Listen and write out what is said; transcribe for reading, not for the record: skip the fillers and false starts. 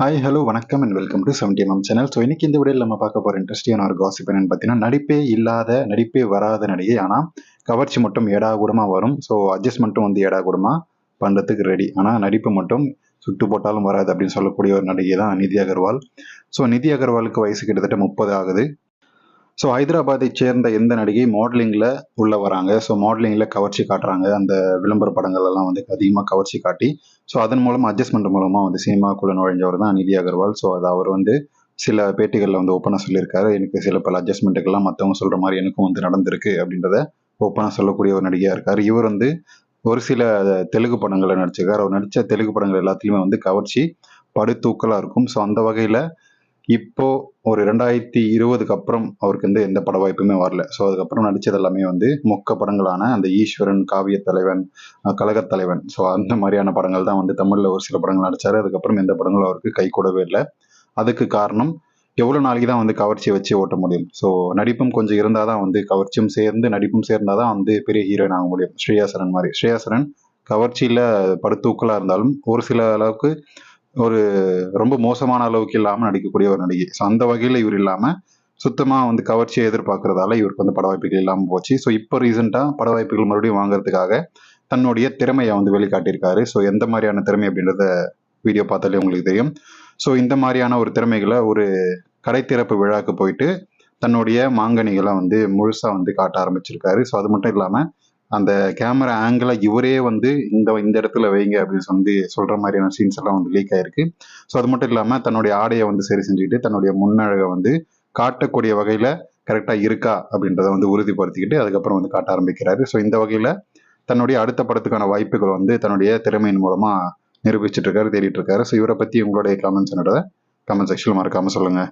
Hi hello வணக்கம் and welcome to 70mm channel. So இன்னைக்கு இந்த வீடியோவில் நம்ம பார்க்க போகிற இன்ட்ரெஸ்டிங்கான ஒரு காசிப் என்னன்னு பார்த்தீங்கன்னா, நடிப்பே வராத நடிகை, ஆனால் கவர்ச்சி மட்டும் ஏடாகூடமாக வரும். ஸோ அட்ஜஸ்ட்மெண்ட்டும் வந்து ஏடாகூடமாக பண்ணுறதுக்கு ரெடி, ஆனால் நடிப்பு மட்டும் சுட்டு போட்டாலும் வராது அப்படின்னு சொல்லக்கூடிய ஒரு நடிகை தான் நிதி அகர்வால். ஸோ நிதி அகர்வாலுக்கு வயசு கிட்டத்தட்ட 30 ஆகுது. ஸோ ஹைதராபாத்தை சேர்ந்த எந்த நடிகை மாடலிங்கில் உள்ள வராங்க, ஸோ மாடலிங்கில் கவர்ச்சி காட்டுறாங்க, அந்த விளம்பர படங்கள் எல்லாம் வந்து அதிகமாக கவர்ச்சி காட்டி, ஸோ அதன் மூலமாக அட்ஜஸ்ட்மெண்ட் மூலமாக வந்து சினிமாக்குள்ளே நுழைஞ்சவர் தான் நிதி அகர்வால். ஸோ அது அவர் வந்து சில பேட்டிகளில் வந்து ஓப்பனாக சொல்லியிருக்காரு. எனக்கு சில பல அட்ஜஸ்ட்மெண்ட்டுக்கெல்லாம் மற்றவங்க சொல்கிற மாதிரி எனக்கும் வந்து நடந்திருக்கு அப்படின்றத ஓப்பனாக சொல்லக்கூடிய ஒரு நடிகையாக இருக்கார். இவர் வந்து ஒரு சில தெலுங்கு படங்களில் நடிச்சிருக்கார். அவர் நடித்த தெலுங்கு படங்கள் எல்லாத்துலேயுமே வந்து கவர்ச்சி படுதூக்கலாக இருக்கும். ஸோ அந்த வகையில் இப்போ ஒரு 2020க்கு அப்புறம் அவருக்கு வந்து எந்த பட வாய்ப்புமே வரல. ஸோ அதுக்கப்புறம் நடிச்சது எல்லாமே வந்து மொக்க படங்களான அந்த ஈஸ்வரன், காவிய தலைவன், கழகத் தலைவன், ஸோ அந்த மாதிரியான படங்கள் தான் வந்து தமிழ்ல ஒரு சில படங்கள் நடிச்சாரு. அதுக்கப்புறம் எந்த படங்களும் அவருக்கு கை கூடவே இல்லை. அதுக்கு காரணம், எவ்வளோ நாளைக்கு தான் வந்து கவர்ச்சியை வச்சு ஓட்ட முடியும். ஸோ நடிப்பும் கொஞ்சம் இருந்தால் தான் வந்து கவர்ச்சியும் சேர்ந்து நடிப்பும் சேர்ந்தால் தான் வந்து பெரிய ஹீரோயின் ஆக முடியும். ஸ்ரேயா சரன் மாதிரி. ஸ்ரேயா சரன் கவர்ச்சியில் படுதூக்கலாக இருந்தாலும் ஒரு சில அளவுக்கு ஒரு ரொம்ப மோசமான அளவுக்கு இல்லாமல் நடிக்கக்கூடிய ஒரு நடிகை. ஸோ அந்த வகையில் இவர் இல்லாமல் சுத்தமாக வந்து கவர்ச்சியை எதிர்பார்க்கறதால இவருக்கு வந்து பட வாய்ப்புகள் இல்லாமல் போச்சு. ஸோ இப்போ ரீசெண்டாக பட வாய்ப்புகள் மறுபடியும் வாங்குறதுக்காக தன்னுடைய திறமையை வந்து வெளிக்காட்டியிருக்காரு. ஸோ எந்த மாதிரியான திறமை அப்படின்றத வீடியோ பார்த்தாலே உங்களுக்கு தெரியும். ஸோ இந்த மாதிரியான ஒரு திறமைகளை ஒரு கடை திறப்பு விழாக்கு போயிட்டு தன்னுடைய மாங்கனிகளை வந்து முழுசாக வந்து காட்ட ஆரம்பிச்சிருக்காரு. ஸோ அது மட்டும் இல்லாமல் அந்த கேமரா ஆங்கிளை இவரே வந்து இந்த இடத்துல வைங்க அப்படின்னு சொல்லி சொல்கிற மாதிரியான சீன்ஸ் எல்லாம் வந்து லீக் ஆயிருக்கு. ஸோ அது மட்டும் இல்லாமல் தன்னுடைய ஆடையை வந்து சரி செஞ்சுக்கிட்டு தன்னுடைய முன்னழகை வந்து காட்டக்கூடிய வகையில் கரெக்டாக இருக்கா அப்படின்றத வந்து உறுதிப்படுத்திக்கிட்டு அதுக்கப்புறம் வந்து காட்ட ஆரம்பிக்கிறாரு. ஸோ இந்த வகையில் தன்னுடைய அடுத்த படத்துக்கான வாய்ப்புகள் வந்து தன்னுடைய திறமையின் மூலமாக நிரூபிச்சுட்டு இருக்காரு, தேடிட்டு இருக்காரு. ஸோ இவரை பற்றி உங்களுடைய கமெண்ட்ஸ் என்னோட கமெண்ட் செக்ஷனில் மறக்காமல் சொல்லுங்கள்.